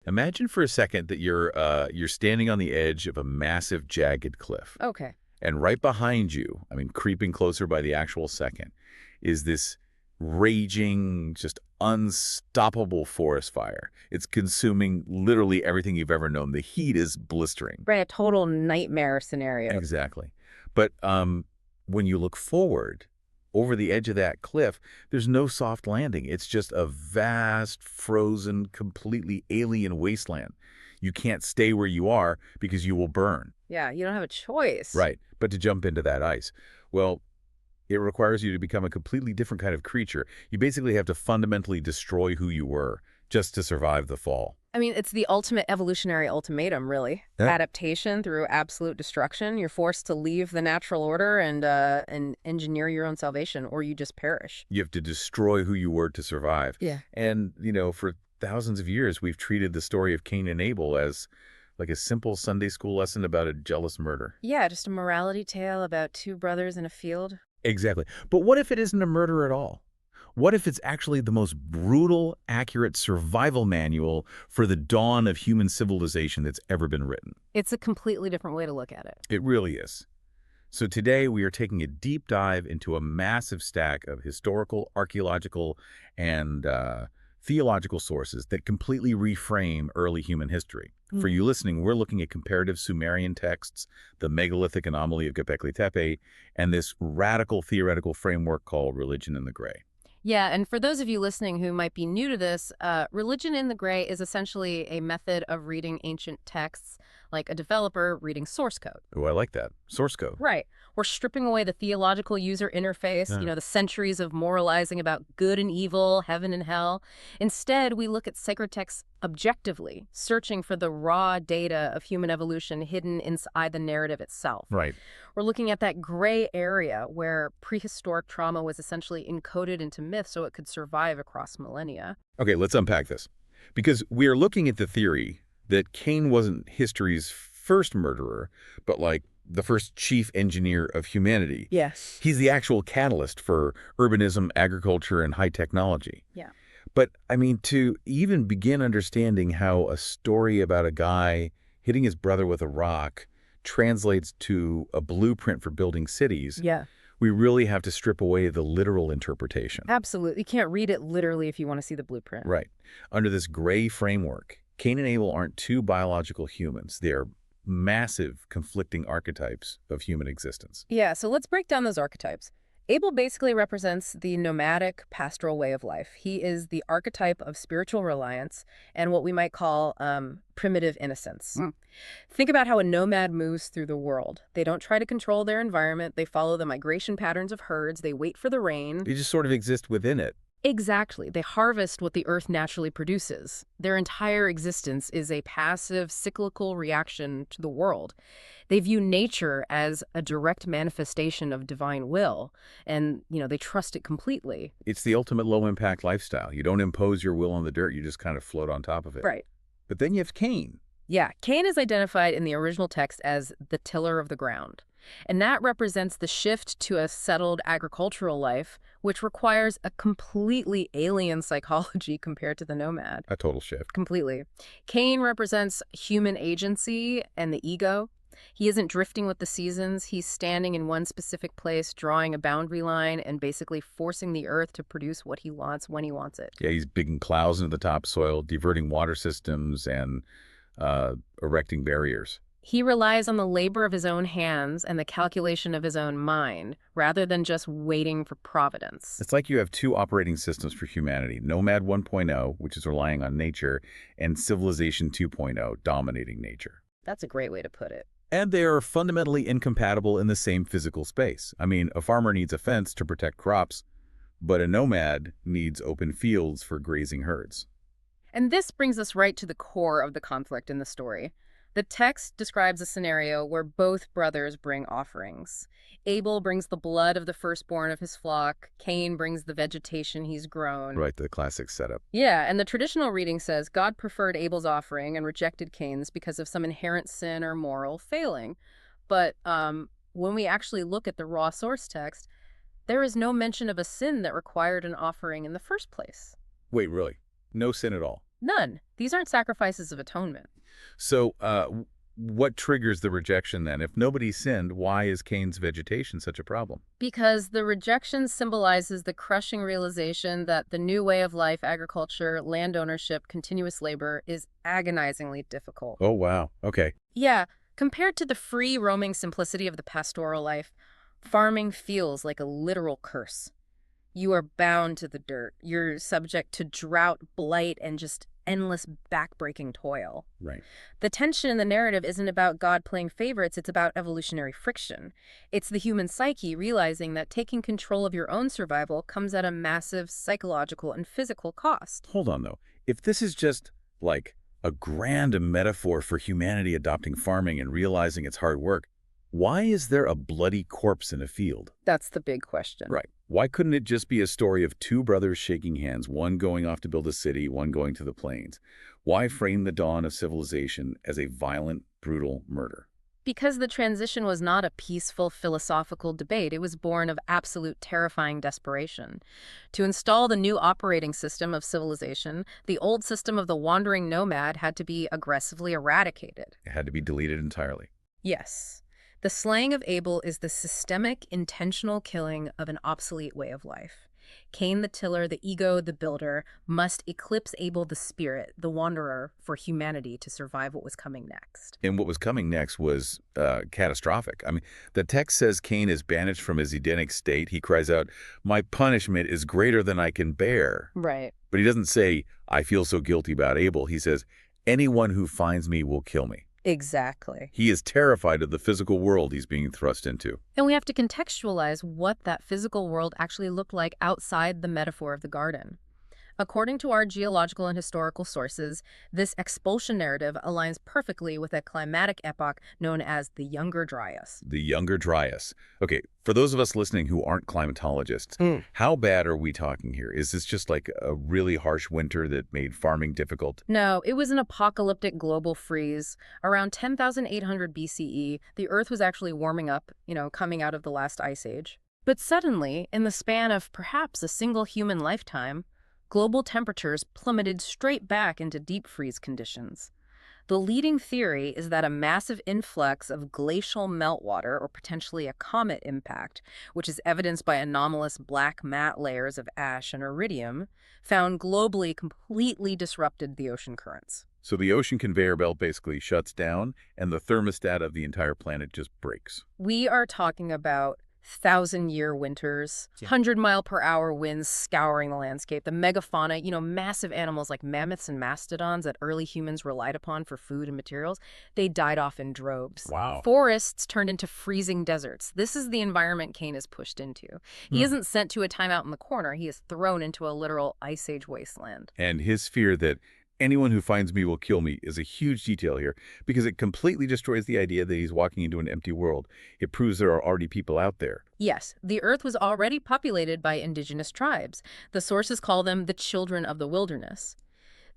Imagine for a second that you're standing on the edge of a massive, jagged cliff. Okay. And right behind you, I mean, creeping closer by the actual second, is this raging, just unstoppable forest fire. It's consuming literally everything you've ever known. The heat is blistering. Right, a total nightmare scenario. Exactly. But when you look forward, over the edge of that cliff, there's no soft landing. It's just a vast, frozen, completely alien wasteland. You can't stay where you are because you will burn. Yeah, you don't have a choice. Right. But to jump into that ice, well, it requires you to become a completely different kind of creature. You basically have to fundamentally destroy who you were just to survive the fall. I mean, it's the ultimate evolutionary ultimatum, really. Yeah. Adaptation through absolute destruction. You're forced to leave the natural order and engineer your own salvation, or you just perish. You have to destroy who you were to survive. Yeah. And, for thousands of years, we've treated the story of Cain and Abel as like a simple Sunday school lesson about a jealous murder. Yeah, just a morality tale about two brothers in a field. Exactly. But what if it isn't a murder at all? What if it's actually the most brutal, accurate survival manual for the dawn of human civilization that's ever been written? It's a completely different way to look at it. It really is. So today we are taking a deep dive into a massive stack of historical, archaeological, and theological sources that completely reframe early human history. For you listening, we're looking at comparative Sumerian texts, the megalithic anomaly of Göbekli Tepe, and this radical theoretical framework called Religion in the Gray. Yeah, and for those of you listening who might be new to this, Religion in the Gray is essentially a method of reading ancient texts, like a developer reading source code. Oh, I like that. Source code. Right. We're stripping away the theological user interface, the centuries of moralizing about good and evil, heaven and hell. Instead, we look at sacred texts objectively, searching for the raw data of human evolution hidden inside the narrative itself. Right. We're looking at that gray area where prehistoric trauma was essentially encoded into myth so it could survive across millennia. Okay, let's unpack this. Because we are looking at the theory that Cain wasn't history's first murderer, but like the first chief engineer of humanity. Yes. He's the actual catalyst for urbanism, agriculture, and high technology. Yeah. But, I mean, to even begin understanding how a story about a guy hitting his brother with a rock translates to a blueprint for building cities, Yeah. we really have to strip away the literal interpretation. Absolutely. You can't read it literally if you want to see the blueprint. Right. Under this gray framework, Cain and Abel aren't two biological humans. They're massive conflicting archetypes of human existence. Yeah, so let's break down those archetypes. Abel basically represents the nomadic pastoral way of life. He is the archetype of spiritual reliance and what we might call primitive innocence. Think about how a nomad moves through the world. They don't try to control their environment. They follow the migration patterns of herds. They wait for the rain. They just sort of exist within it. Exactly. They harvest what the earth naturally produces. Their entire existence is a passive, cyclical reaction to the world. They view nature as a direct manifestation of divine will, and, they trust it completely. It's the ultimate low-impact lifestyle. You don't impose your will on the dirt. You just kind of float on top of it. Right. But then you have Cain. Yeah, Cain is identified in the original text as the tiller of the ground. And that represents the shift to a settled agricultural life, which requires a completely alien psychology compared to the nomad. A total shift. Completely. Cain represents human agency and the ego. He isn't drifting with the seasons. He's standing in one specific place, drawing a boundary line, and basically forcing the earth to produce what he wants when he wants it. Yeah, he's digging clouds into the topsoil, diverting water systems, and erecting barriers. He relies on the labor of his own hands and the calculation of his own mind, rather than just waiting for providence. It's like you have two operating systems for humanity, Nomad 1.0, which is relying on nature, and Civilization 2.0, dominating nature. That's a great way to put it. And they are fundamentally incompatible in the same physical space. I mean, a farmer needs a fence to protect crops, but a nomad needs open fields for grazing herds. And this brings us right to the core of the conflict in the story. The text describes a scenario where both brothers bring offerings. Abel brings the blood of the firstborn of his flock. Cain brings the vegetation he's grown. Right, the classic setup. Yeah, and the traditional reading says God preferred Abel's offering and rejected Cain's because of some inherent sin or moral failing. But when we actually look at the raw source text, there is no mention of a sin that required an offering in the first place. Wait, really? No sin at all? None. These aren't sacrifices of atonement. So, what triggers the rejection then? If nobody sinned, why is Cain's vegetation such a problem? Because the rejection symbolizes the crushing realization that the new way of life, agriculture, land ownership, continuous labor, is agonizingly difficult. Oh, wow. Okay. Yeah, compared to the free roaming simplicity of the pastoral life, farming feels like a literal curse. You are bound to the dirt. You're subject to drought, blight, and just endless backbreaking toil. Right. The tension in the narrative isn't about God playing favorites, it's about evolutionary friction. It's the human psyche realizing that taking control of your own survival comes at a massive psychological and physical cost. Hold on, though. If this is just like a grand metaphor for humanity adopting farming and realizing it's hard work, why is there a bloody corpse in a field? That's the big question. Right. Why couldn't it just be a story of two brothers shaking hands, one going off to build a city, one going to the plains? Why frame the dawn of civilization as a violent, brutal murder? Because the transition was not a peaceful philosophical debate, it was born of absolute terrifying desperation. To install the new operating system of civilization, the old system of the wandering nomad had to be aggressively eradicated. It had to be deleted entirely. Yes. The slaying of Abel is the systemic, intentional killing of an obsolete way of life. Cain the tiller, the ego, the builder, must eclipse Abel the spirit, the wanderer, for humanity to survive what was coming next. And what was coming next was catastrophic. I mean, the text says Cain is banished from his Edenic state. He cries out, "My punishment is greater than I can bear." Right. But he doesn't say, "I feel so guilty about Abel." He says, "Anyone who finds me will kill me." Exactly. He is terrified of the physical world he's being thrust into. And we have to contextualize what that physical world actually looked like outside the metaphor of the garden. According to our geological and historical sources, this expulsion narrative aligns perfectly with a climatic epoch known as the Younger Dryas. The Younger Dryas. Okay, for those of us listening who aren't climatologists, how bad are we talking here? Is this just like a really harsh winter that made farming difficult? No, it was an apocalyptic global freeze. Around 10,800 BCE, the Earth was actually warming up, coming out of the last ice age. But suddenly, in the span of perhaps a single human lifetime, global temperatures plummeted straight back into deep freeze conditions. The leading theory is that a massive influx of glacial meltwater, or potentially a comet impact, which is evidenced by anomalous black matte layers of ash and iridium, found globally completely disrupted the ocean currents. So the ocean conveyor belt basically shuts down and the thermostat of the entire planet just breaks. We are talking about 1,000-year winters, 100-mile-per-hour winds scouring the landscape, the megafauna, massive animals like mammoths and mastodons that early humans relied upon for food and materials, they died off in droves. Wow. Forests turned into freezing deserts. This is the environment Cain is pushed into. He isn't sent to a timeout in the corner. He is thrown into a literal ice age wasteland. And his fear that anyone who finds me will kill me is a huge detail here because it completely destroys the idea that he's walking into an empty world. It proves there are already people out there. Yes, the Earth was already populated by indigenous tribes. The sources call them the children of the wilderness.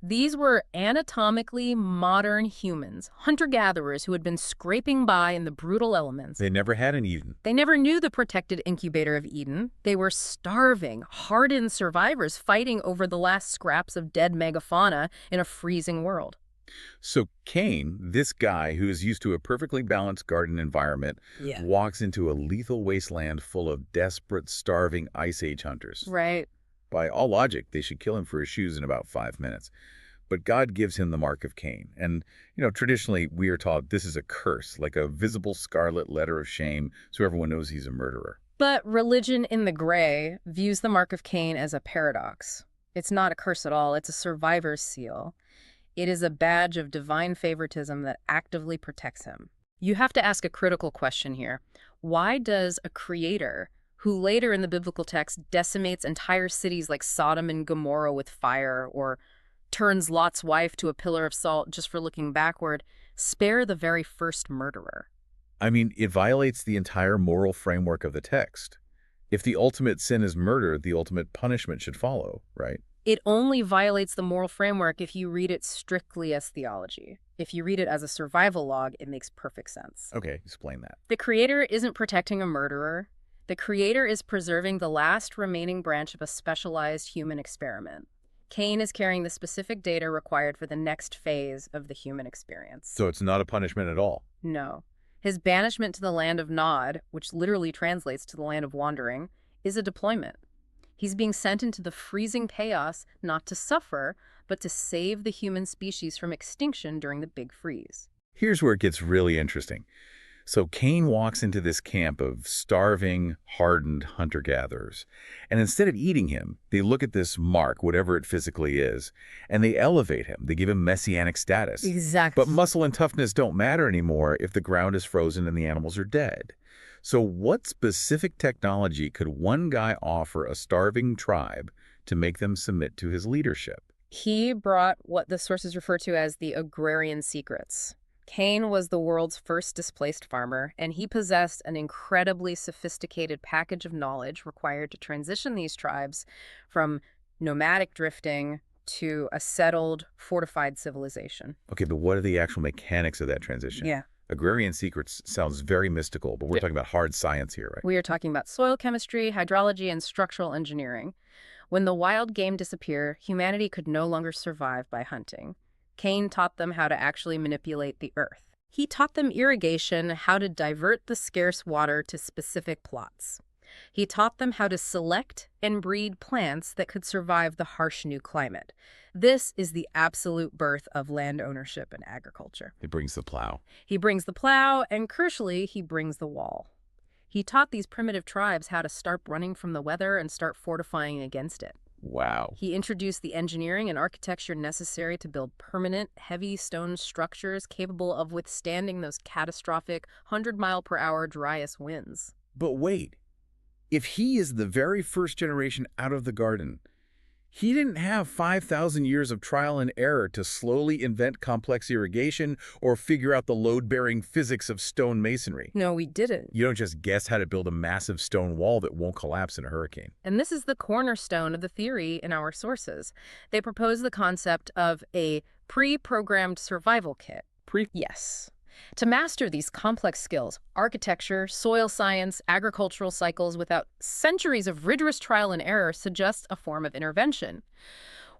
These were anatomically modern humans, hunter-gatherers who had been scraping by in the brutal elements. They never had an Eden. They never knew the protected incubator of Eden. They were starving, hardened survivors fighting over the last scraps of dead megafauna in a freezing world. So Cain, this guy who is used to a perfectly balanced garden environment, walks into a lethal wasteland full of desperate, starving Ice Age hunters. Right. By all logic, they should kill him for his shoes in about 5 minutes. But God gives him the mark of Cain. And, traditionally, we are taught this is a curse, like a visible scarlet letter of shame, so everyone knows he's a murderer. But religion in the gray views the mark of Cain as a paradox. It's not a curse at all. It's a survivor's seal. It is a badge of divine favoritism that actively protects him. You have to ask a critical question here. Why does a creator, who later in the biblical text decimates entire cities like Sodom and Gomorrah with fire, or turns Lot's wife to a pillar of salt just for looking backward, spare the very first murderer? I mean, it violates the entire moral framework of the text. If the ultimate sin is murder, the ultimate punishment should follow, right? It only violates the moral framework if you read it strictly as theology. If you read it as a survival log, it makes perfect sense. Okay, explain that. The creator isn't protecting a murderer. The creator is preserving the last remaining branch of a specialized human experiment. Cain is carrying the specific data required for the next phase of the human experience. So it's not a punishment at all. No. His banishment to the land of Nod, which literally translates to the land of wandering, is a deployment. He's being sent into the freezing chaos not to suffer, but to save the human species from extinction during the Big Freeze. Here's where it gets really interesting. So Cain walks into this camp of starving, hardened hunter-gatherers. And instead of eating him, they look at this mark, whatever it physically is, and they elevate him. They give him messianic status. Exactly. But muscle and toughness don't matter anymore if the ground is frozen and the animals are dead. So what specific technology could one guy offer a starving tribe to make them submit to his leadership? He brought what the sources refer to as the agrarian secrets. Cain was the world's first displaced farmer, and he possessed an incredibly sophisticated package of knowledge required to transition these tribes from nomadic drifting to a settled, fortified civilization. Okay, but what are the actual mechanics of that transition? Yeah. Agrarian secrets sounds very mystical, but we're talking about hard science here, right? We are talking about soil chemistry, hydrology, and structural engineering. When the wild game disappeared, humanity could no longer survive by hunting. Cain taught them how to actually manipulate the earth. He taught them irrigation, how to divert the scarce water to specific plots. He taught them how to select and breed plants that could survive the harsh new climate. This is the absolute birth of land ownership and agriculture. It brings the plow. He brings the plow, and crucially, he brings the wall. He taught these primitive tribes how to start running from the weather and start fortifying against it. Wow. He introduced the engineering and architecture necessary to build permanent, heavy stone structures capable of withstanding those catastrophic 100-mile-per-hour driest winds. But wait, if he is the very first generation out of the garden, he didn't have 5,000 years of trial and error to slowly invent complex irrigation or figure out the load-bearing physics of stone masonry. No, we didn't. You don't just guess how to build a massive stone wall that won't collapse in a hurricane. And this is the cornerstone of the theory in our sources. They propose the concept of a pre-programmed survival kit. Yes. To master these complex skills, architecture, soil science, agricultural cycles without centuries of rigorous trial and error suggests a form of intervention.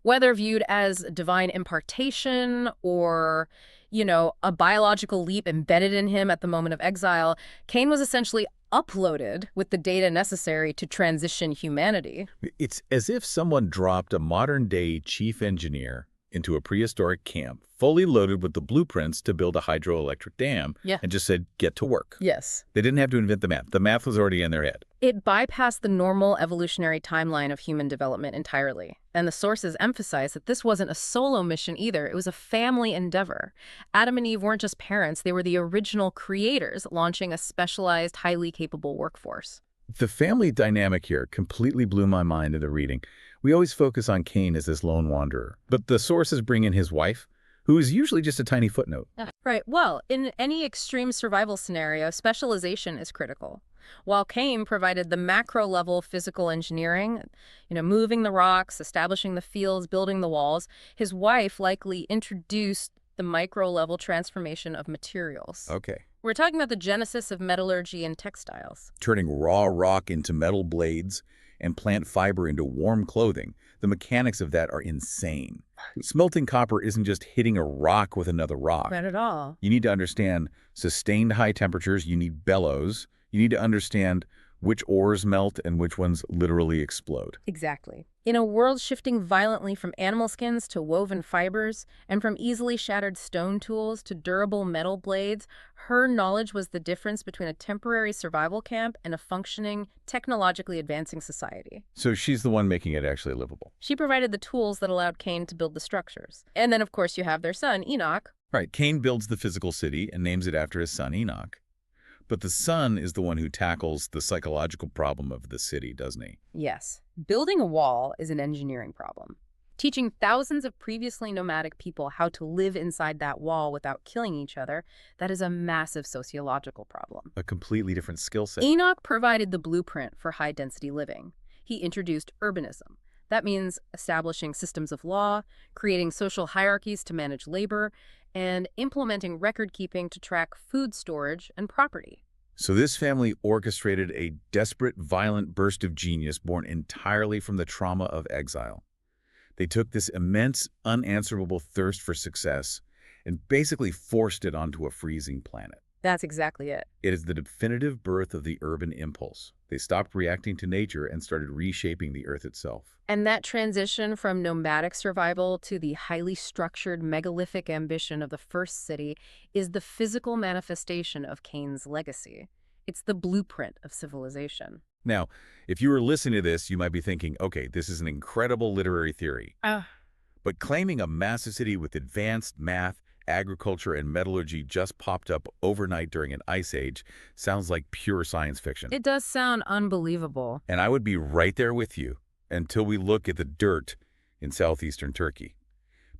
Whether viewed as divine impartation or, a biological leap embedded in him at the moment of exile, Cain was essentially uploaded with the data necessary to transition humanity. It's as if someone dropped a modern-day chief engineer into a prehistoric camp, fully loaded with the blueprints to build a hydroelectric dam, and just said, get to work. Yes. They didn't have to invent the math. The math was already in their head. It bypassed the normal evolutionary timeline of human development entirely. And the sources emphasize that this wasn't a solo mission either. It was a family endeavor. Adam and Eve weren't just parents. They were the original creators, launching a specialized, highly capable workforce. The family dynamic here completely blew my mind in the reading. We always focus on Cain as this lone wanderer, but the sources bring in his wife, who is usually just a tiny footnote. Right. Well, in any extreme survival scenario, specialization is critical. While Cain provided the macro-level physical engineering, moving the rocks, establishing the fields, building the walls, his wife likely introduced the micro-level transformation of materials. Okay. We're talking about the genesis of metallurgy and textiles. Turning raw rock into metal blades and plant fiber into warm clothing. The mechanics of that are insane. Smelting copper isn't just hitting a rock with another rock. Not at all. You need to understand sustained high temperatures. You need bellows. You need to understand which ores melt and which ones literally explode. Exactly. In a world shifting violently from animal skins to woven fibers, and from easily shattered stone tools to durable metal blades, her knowledge was the difference between a temporary survival camp and a functioning, technologically advancing society. So she's the one making it actually livable. She provided the tools that allowed Cain to build the structures. And then, of course, you have their son, Enoch. Right. Cain builds the physical city and names it after his son, Enoch. But the son is the one who tackles the psychological problem of the city, doesn't he? Yes. Building a wall is an engineering problem. Teaching thousands of previously nomadic people how to live inside that wall without killing each other, that is a massive sociological problem. A completely different skill set. Enoch provided the blueprint for high-density living. He introduced urbanism. That means establishing systems of law, creating social hierarchies to manage labor, and implementing record-keeping to track food storage and property. So this family orchestrated a desperate, violent burst of genius born entirely from the trauma of exile. They took this immense, unanswerable thirst for success and basically forced it onto a freezing planet. That's exactly it. It is the definitive birth of the urban impulse. They stopped reacting to nature and started reshaping the Earth itself. And that transition from nomadic survival to the highly structured megalithic ambition of the first city is the physical manifestation of Cain's legacy. It's the blueprint of civilization. Now, if you were listening to this, you might be thinking, okay, this is an incredible literary theory. But claiming a massive city with advanced math, agriculture, and metallurgy just popped up overnight during an ice age sounds like pure science fiction. It does sound unbelievable. And I would be right there with you until we look at the dirt in southeastern Turkey.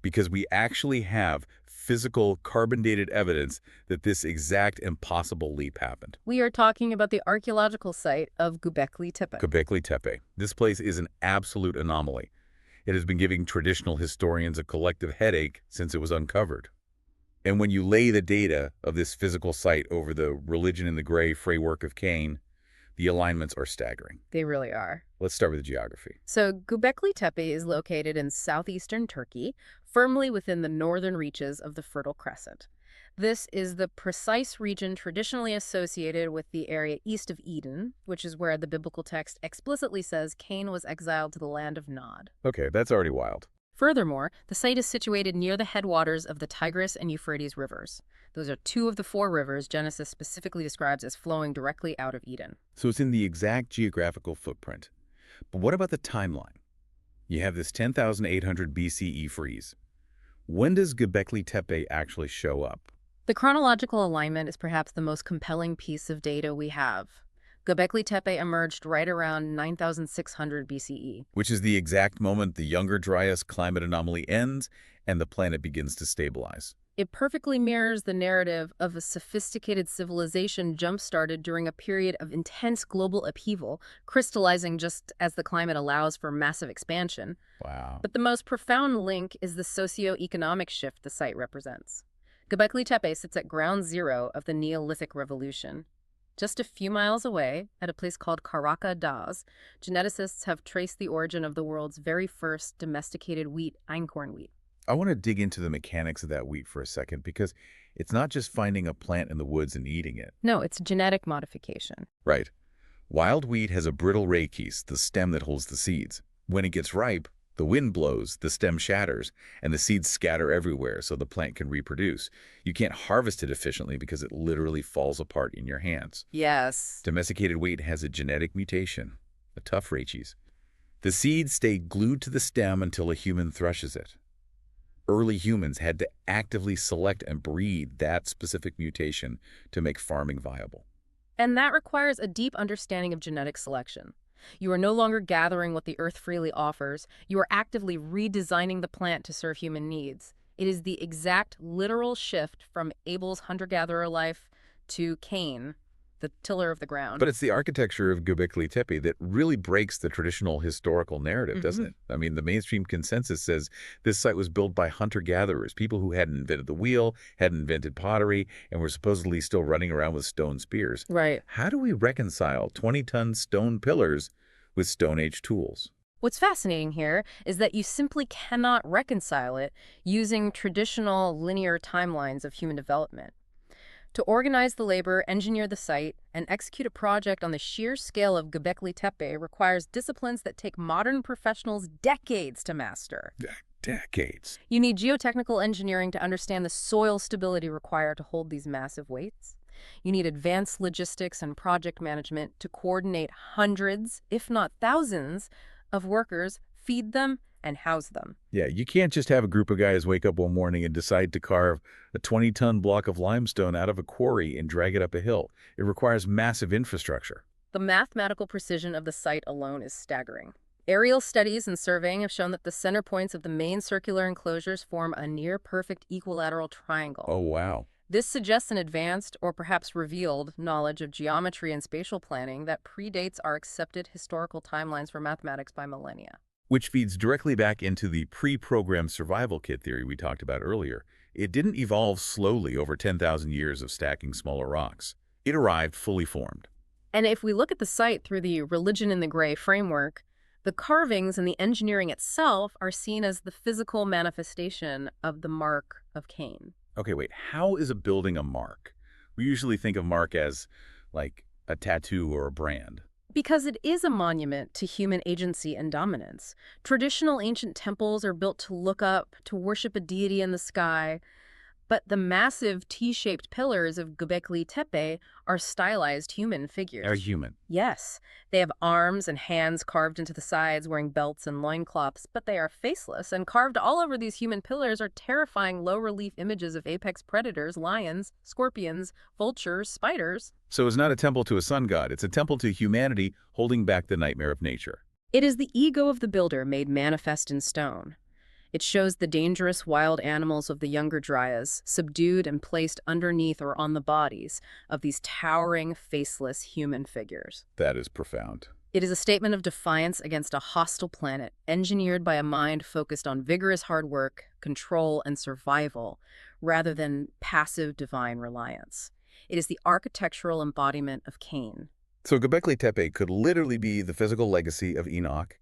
Because we actually have physical carbon-dated evidence that this exact impossible leap happened. We are talking about the archaeological site of Göbekli Tepe. Göbekli Tepe. This place is an absolute anomaly. It has been giving traditional historians a collective headache since it was uncovered. And when you lay the data of this physical site over the religion in the gray framework of Cain, the alignments are staggering. They really are. Let's start with the geography. So Göbekli Tepe is located in southeastern Turkey, firmly within the northern reaches of the Fertile Crescent. This is the precise region traditionally associated with the area east of Eden, which is where the biblical text explicitly says Cain was exiled to the land of Nod. Okay, that's already wild. Furthermore, the site is situated near the headwaters of the Tigris and Euphrates rivers. Those are two of the four rivers Genesis specifically describes as flowing directly out of Eden. So it's in the exact geographical footprint. But what about the timeline? You have this 10,800 BCE freeze. When does Göbekli Tepe actually show up? The chronological alignment is perhaps the most compelling piece of data we have. Göbekli Tepe emerged right around 9,600 BCE. Which is the exact moment the Younger Dryas climate anomaly ends and the planet begins to stabilize. It perfectly mirrors the narrative of a sophisticated civilization jump-started during a period of intense global upheaval, crystallizing just as the climate allows for massive expansion. Wow. But the most profound link is the socio-economic shift the site represents. Göbekli Tepe sits at ground zero of the Neolithic Revolution. Just a few miles away, at a place called Karaka Dağ, geneticists have traced the origin of the world's very first domesticated wheat, einkorn wheat. I want to dig into the mechanics of that wheat for a second because it's not just finding a plant in the woods and eating it. No, it's genetic modification. Right. Wild wheat has a brittle rachis, the stem that holds the seeds. When it gets ripe, the wind blows, the stem shatters, and the seeds scatter everywhere so the plant can reproduce. You can't harvest it efficiently because it literally falls apart in your hands. Yes. Domesticated wheat has a genetic mutation, a tough rachis. The seeds stay glued to the stem until a human threshes it. Early humans had to actively select and breed that specific mutation to make farming viable. And that requires a deep understanding of genetic selection. You are no longer gathering what the earth freely offers. You are actively redesigning the plant to serve human needs. It is the exact literal shift from Abel's hunter-gatherer life to Cain, the tiller of the ground. But it's the architecture of Göbekli Tepe that really breaks the traditional historical narrative, doesn't it? I mean, the mainstream consensus says this site was built by hunter-gatherers, people who hadn't invented the wheel, hadn't invented pottery, and were supposedly still running around with stone spears. Right. How do we reconcile 20-ton stone pillars with Stone Age tools? What's fascinating here is that you simply cannot reconcile it using traditional linear timelines of human development. To organize the labor, engineer the site, and execute a project on the sheer scale of Göbekli Tepe requires disciplines that take modern professionals decades to master. Decades. You need geotechnical engineering to understand the soil stability required to hold these massive weights. You need advanced logistics and project management to coordinate hundreds, if not thousands, of workers, feed them, and house them. Yeah, you can't just have a group of guys wake up one morning and decide to carve a 20-ton block of limestone out of a quarry and drag it up a hill. It requires massive infrastructure. The mathematical precision of the site alone is staggering. Aerial studies and surveying have shown that the center points of the main circular enclosures form a near-perfect equilateral triangle. Oh, wow. This suggests an advanced, or perhaps revealed, knowledge of geometry and spatial planning that predates our accepted historical timelines for mathematics by millennia. Which feeds directly back into the pre-programmed survival kit theory we talked about earlier. It didn't evolve slowly over 10,000 years of stacking smaller rocks. It arrived fully formed. And if we look at the site through the religion in the gray framework, The carvings and the engineering itself are seen as the physical manifestation of the mark of Cain. Okay, wait. How is a building a mark? We usually think of mark as like a tattoo or a brand. Because it is a monument to human agency and dominance. Traditional ancient temples are built to look up, to worship a deity in the sky, but the massive T-shaped pillars of Göbekli Tepe are stylized human Are figures. human. Yes, they have arms and hands carved into the sides wearing belts and loincloths, but they are faceless, and carved all over these human pillars are terrifying low-relief images of apex predators, lions, scorpions, vultures, spiders. So it's not a temple to a sun god. It's a temple to humanity holding back the nightmare of nature. It is the ego of the builder made manifest in stone. It shows the dangerous wild animals of the Younger Dryas, subdued and placed underneath or on the bodies of these towering, faceless human figures. That is profound. It is a statement of defiance against a hostile planet, engineered by a mind focused on vigorous hard work, control, and survival, rather than passive divine reliance. It is the architectural embodiment of Cain. So Göbekli Tepe could literally be the physical legacy of Enoch,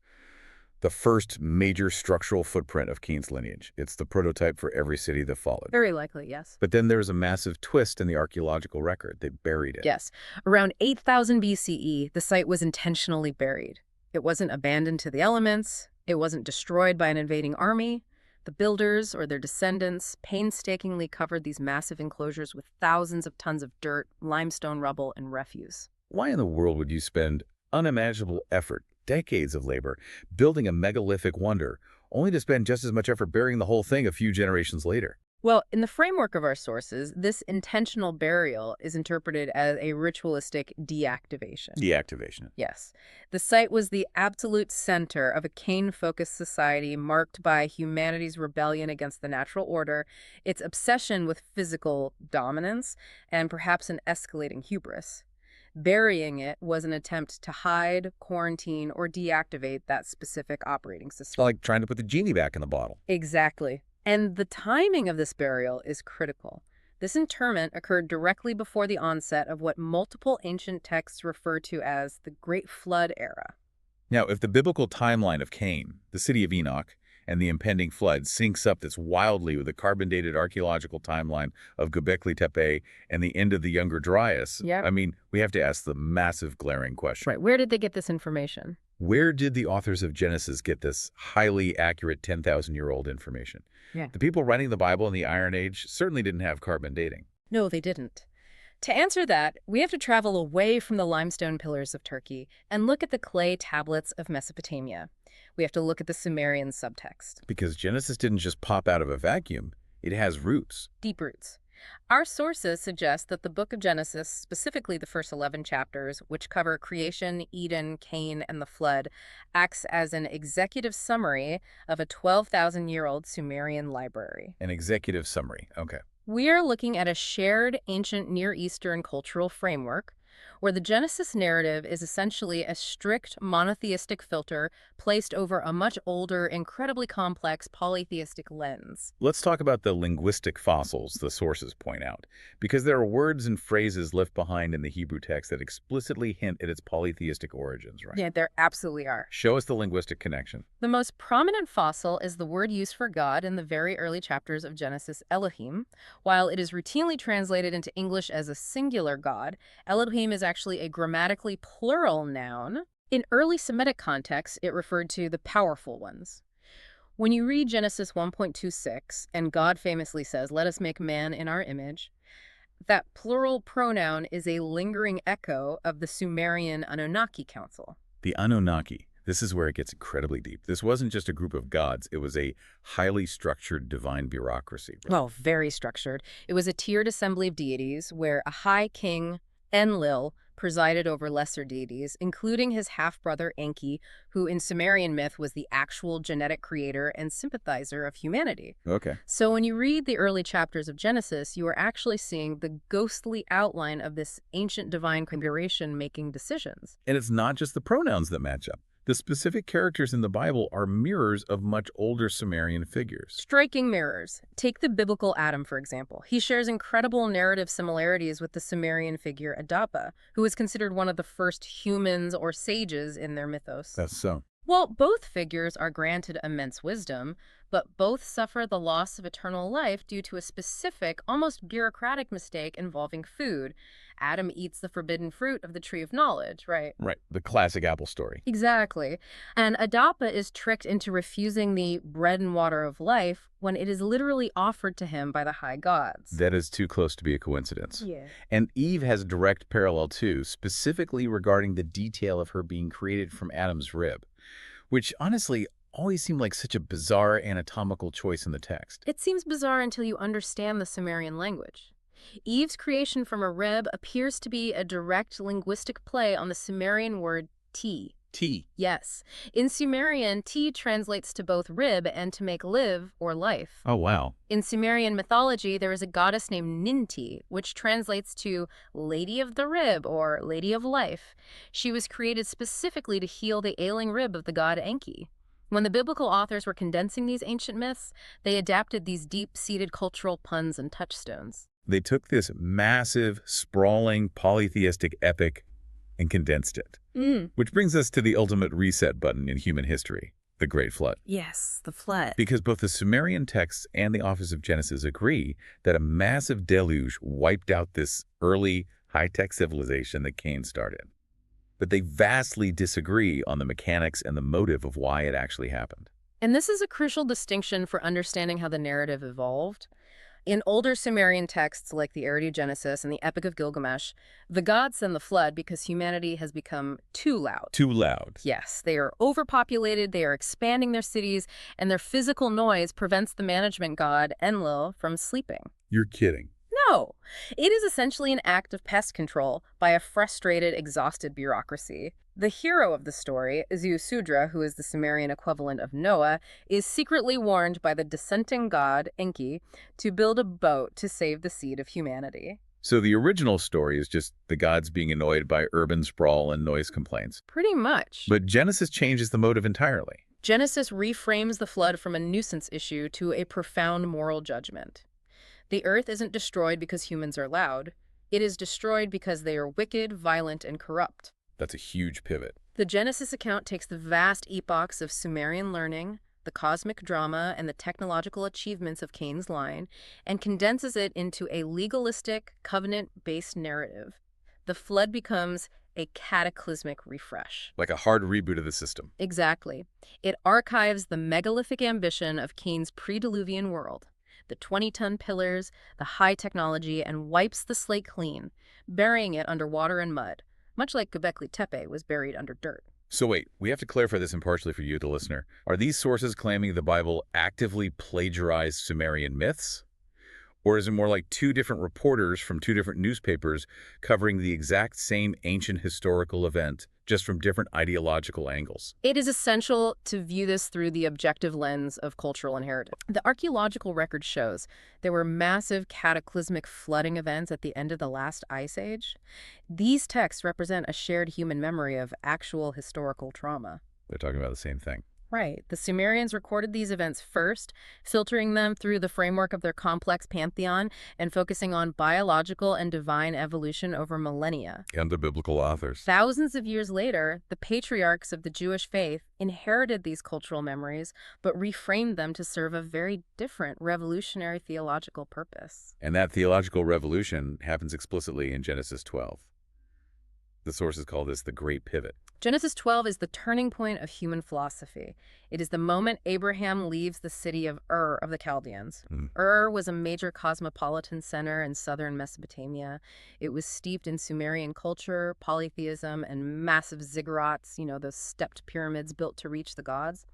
the first major structural footprint of Cain's lineage. It's the prototype for every city that followed. Very likely, yes. But then there's a massive twist in the archaeological record. They buried it. Yes. Around 8000 BCE, the site was intentionally buried. It wasn't abandoned to the elements. It wasn't destroyed by an invading army. The builders or their descendants painstakingly covered these massive enclosures with thousands of tons of dirt, limestone rubble, and refuse. Why in the world would you spend unimaginable effort, decades of labor, building a megalithic wonder, only to spend just as much effort burying the whole thing a few generations later? Well, in the framework of our sources, this intentional burial is interpreted as a ritualistic deactivation. Deactivation. Yes. The site was the absolute center of a Cain-focused society marked by humanity's rebellion against the natural order, its obsession with physical dominance, and perhaps an escalating hubris. Burying it was an attempt to hide, quarantine, or deactivate that specific operating system. Like trying to put the genie back in the bottle. Exactly. And the timing of this burial is critical. This interment occurred directly before the onset of what multiple ancient texts refer to as the Great Flood era. Now, if the biblical timeline of Cain, the city of Enoch, and the impending flood syncs up this wildly with the carbon-dated archaeological timeline of Göbekli Tepe and the end of the Younger Dryas, Yep. I mean, we have to ask the massive glaring question. Right. Where did they get this information? Where did the authors of Genesis get this highly accurate 10,000-year-old information? Yeah. The people writing the Bible in the Iron Age certainly didn't have carbon dating. No, they didn't. To answer that, we have to travel away from the limestone pillars of Turkey and look at the clay tablets of Mesopotamia. We have to look at the Sumerian subtext. Because Genesis didn't just pop out of a vacuum. It has roots. Deep roots. Our sources suggest that the book of Genesis, specifically the first 11 chapters, which cover creation, Eden, Cain, and the flood, acts as an executive summary of a 12,000-year-old Sumerian library. An executive summary. Okay. We are looking at a shared ancient Near Eastern cultural framework where the Genesis narrative is essentially a strict monotheistic filter placed over a much older, incredibly complex polytheistic lens. Let's talk about the linguistic fossils the sources point out, because there are words and phrases left behind in the Hebrew text that explicitly hint at its polytheistic origins, right? Yeah, there absolutely are. Show us the linguistic connection. The most prominent fossil is the word used for God in the very early chapters of Genesis, Elohim. While it is routinely translated into English as a singular God, Elohim is actually a grammatically plural noun. In early Semitic contexts, it referred to the powerful ones. When you read Genesis 1.26, and God famously says, "Let us make man in our image," that plural pronoun is a lingering echo of the Sumerian Anunnaki Council. The Anunnaki. This is where it gets incredibly deep. This wasn't just a group of gods. It was a highly structured divine bureaucracy. Right? Well, very structured. It was a tiered assembly of deities where a high king, Enlil, presided over lesser deities, including his half-brother Enki, who in Sumerian myth was the actual genetic creator and sympathizer of humanity. Okay. So when you read the early chapters of Genesis, you are actually seeing the ghostly outline of this ancient divine configuration making decisions. And it's not just the pronouns that match up. The specific characters in the Bible are mirrors of much older Sumerian figures. Striking mirrors. Take the biblical Adam, for example. He shares incredible narrative similarities with the Sumerian figure Adapa, who is considered one of the first humans or sages in their mythos. That's so. Well, both figures are granted immense wisdom, but both suffer the loss of eternal life due to a specific, almost bureaucratic mistake involving food. Adam eats the forbidden fruit of the tree of knowledge, right? Right, the classic Apple story. Exactly. And Adapa is tricked into refusing the bread and water of life when it is literally offered to him by the high gods. That is too close to be a coincidence. Yeah. And Eve has a direct parallel too, specifically regarding the detail of her being created from Adam's rib, which honestly always seemed like such a bizarre anatomical choice in the text. It seems bizarre until you understand the Sumerian language. Eve's creation from a rib appears to be a direct linguistic play on the Sumerian word ti. T. Yes. In Sumerian, ti translates to both rib and to make live or life. Oh, wow. In Sumerian mythology, there is a goddess named Ninti, which translates to Lady of the Rib or Lady of Life. She was created specifically to heal the ailing rib of the god Enki. When the biblical authors were condensing these ancient myths, they adapted these deep-seated cultural puns and touchstones. They took this massive, sprawling, polytheistic epic and condensed it. Which brings us to the ultimate reset button in human history, the Great Flood. Yes, the flood. Because both the Sumerian texts and the authors of Genesis agree that a massive deluge wiped out this early, high-tech civilization that Cain started. But they vastly disagree on the mechanics and the motive of why it actually happened. And this is a crucial distinction for understanding how the narrative evolved. In older Sumerian texts like the Arity Genesis and the Epic of Gilgamesh, the gods send the flood because humanity has become too loud. Too loud. Yes, they are overpopulated, they are expanding their cities, and their physical noise prevents the management god, Enlil, from sleeping. You're kidding. No, it is essentially an act of pest control by a frustrated, exhausted bureaucracy. The hero of the story, Ziusudra, who is the Sumerian equivalent of Noah, is secretly warned by the dissenting god, Enki, to build a boat to save the seed of humanity. So the original story is just the gods being annoyed by urban sprawl and noise complaints. Pretty much. But Genesis changes the motive entirely. Genesis reframes the flood from a nuisance issue to a profound moral judgment. The earth isn't destroyed because humans are loud. It is destroyed because they are wicked, violent, and corrupt. That's a huge pivot. The Genesis account takes the vast epochs of Sumerian learning, the cosmic drama, and the technological achievements of Cain's line, and condenses it into a legalistic, covenant-based narrative. The flood becomes a cataclysmic refresh. Like a hard reboot of the system. Exactly. It archives the megalithic ambition of Cain's pre-Diluvian world, the 20-ton pillars, the high technology, and wipes the slate clean, burying it under water and mud, much like Göbekli Tepe was buried under dirt. So wait, we have to clarify this impartially for you, the listener. Are these sources claiming the Bible actively plagiarized Sumerian myths? Or is it more like two different reporters from two different newspapers covering the exact same ancient historical event, just from different ideological angles? It is essential to view this through the objective lens of cultural inheritance. The archaeological record shows there were massive cataclysmic flooding events at the end of the last ice age. These texts represent a shared human memory of actual historical trauma. They're talking about the same thing. Right. The Sumerians recorded these events first, filtering them through the framework of their complex pantheon and focusing on biological and divine evolution over millennia. And the biblical authors. Thousands of years later, the patriarchs of the Jewish faith inherited these cultural memories, but reframed them to serve a very different revolutionary theological purpose. And that theological revolution happens explicitly in Genesis 12. The sources call this the Great Pivot. Genesis 12 is the turning point of human philosophy. It is the moment Abraham leaves the city of Ur of the Chaldeans. Ur was a major cosmopolitan center in southern Mesopotamia. It was steeped in Sumerian culture, polytheism, and massive ziggurats, those stepped pyramids built to reach the gods.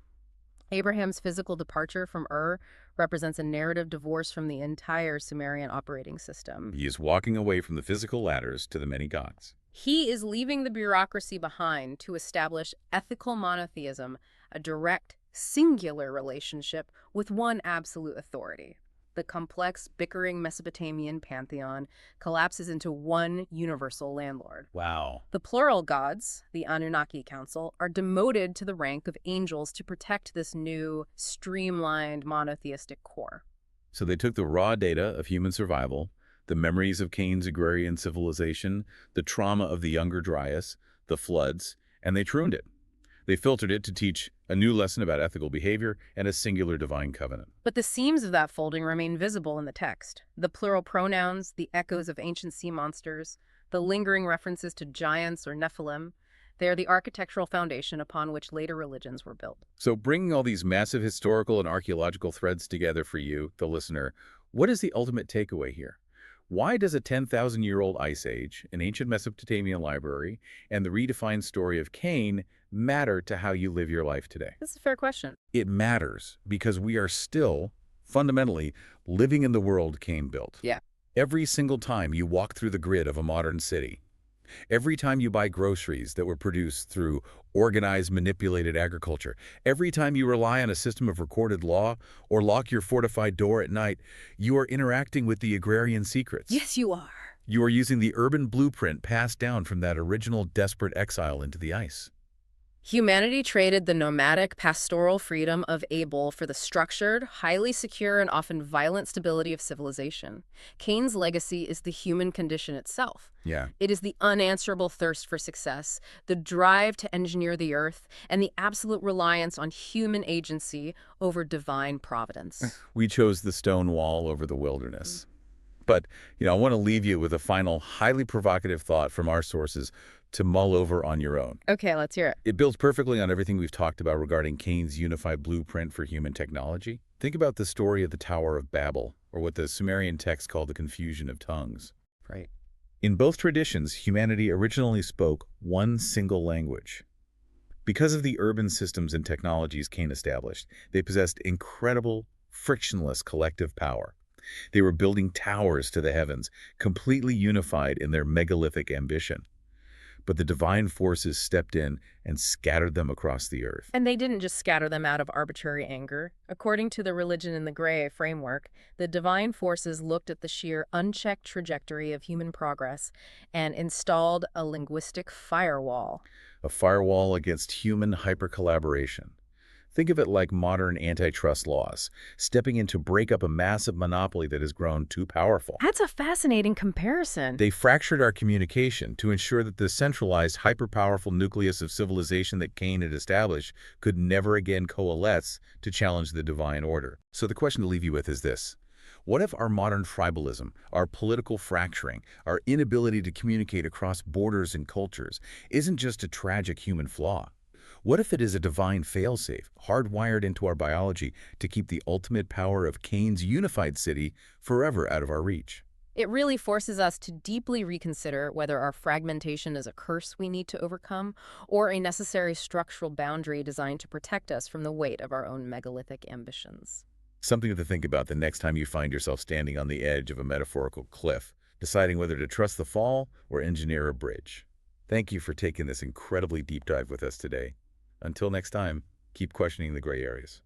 Abraham's physical departure from Ur represents a narrative divorce from the entire Sumerian operating system. He is walking away from the physical ladders to the many gods. He is leaving the bureaucracy behind to establish ethical monotheism, a direct, singular relationship with one absolute authority. The complex, bickering Mesopotamian pantheon collapses into one universal landlord. Wow. The plural gods, the Anunnaki Council, are demoted to the rank of angels to protect this new, streamlined monotheistic core. So they took the raw data of human survival, the memories of Cain's agrarian civilization, the trauma of the Younger Dryas, the floods, and they pruned it. They filtered it to teach a new lesson about ethical behavior and a singular divine covenant. But the seams of that folding remain visible in the text. The plural pronouns, the echoes of ancient sea monsters, the lingering references to giants or Nephilim, they are the architectural foundation upon which later religions were built. So bringing all these massive historical and archaeological threads together for you, the listener, what is the ultimate takeaway here? Why does a 10,000-year-old ice age, an ancient Mesopotamian library, and the redefined story of Cain matter to how you live your life today? That's a fair question. It matters because we are still, fundamentally, living in the world Cain built. Yeah. Every single time you walk through the grid of a modern city, every time you buy groceries that were produced through organized, manipulated agriculture, every time you rely on a system of recorded law or lock your fortified door at night, you are interacting with the agrarian secrets. Yes, you are. You are using the urban blueprint passed down from that original desperate exile into the ice. Humanity traded the nomadic, pastoral freedom of Abel for the structured, highly secure, and often violent stability of civilization. Cain's legacy is the human condition itself. Yeah. It is the unanswerable thirst for success, the drive to engineer the earth, and the absolute reliance on human agency over divine providence. We chose the stone wall over the wilderness. But, I want to leave you with a final, highly provocative thought from our sources to mull over on your own. Okay, let's hear it. It builds perfectly on everything we've talked about regarding Cain's unified blueprint for human technology. Think about the story of the Tower of Babel, or what the Sumerian texts call the confusion of tongues. Right. In both traditions, humanity originally spoke one single language. Because of the urban systems and technologies Cain established, they possessed incredible, frictionless collective power. They were building towers to the heavens, completely unified in their megalithic ambition. But the divine forces stepped in and scattered them across the earth. And they didn't just scatter them out of arbitrary anger. According to the religion in the gray framework, the divine forces looked at the sheer unchecked trajectory of human progress and installed a linguistic firewall. A firewall against human hypercollaboration. Think of it like modern antitrust laws, stepping in to break up a massive monopoly that has grown too powerful. That's a fascinating comparison. They fractured our communication to ensure that the centralized, hyper-powerful nucleus of civilization that Cain had established could never again coalesce to challenge the divine order. So the question to leave you with is this. What if our modern tribalism, our political fracturing, our inability to communicate across borders and cultures isn't just a tragic human flaw? What if it is a divine failsafe, hardwired into our biology to keep the ultimate power of Cain's unified city forever out of our reach? It really forces us to deeply reconsider whether our fragmentation is a curse we need to overcome or a necessary structural boundary designed to protect us from the weight of our own megalithic ambitions. Something to think about the next time you find yourself standing on the edge of a metaphorical cliff, deciding whether to trust the fall or engineer a bridge. Thank you for taking this incredibly deep dive with us today. Until next time, keep questioning the gray areas.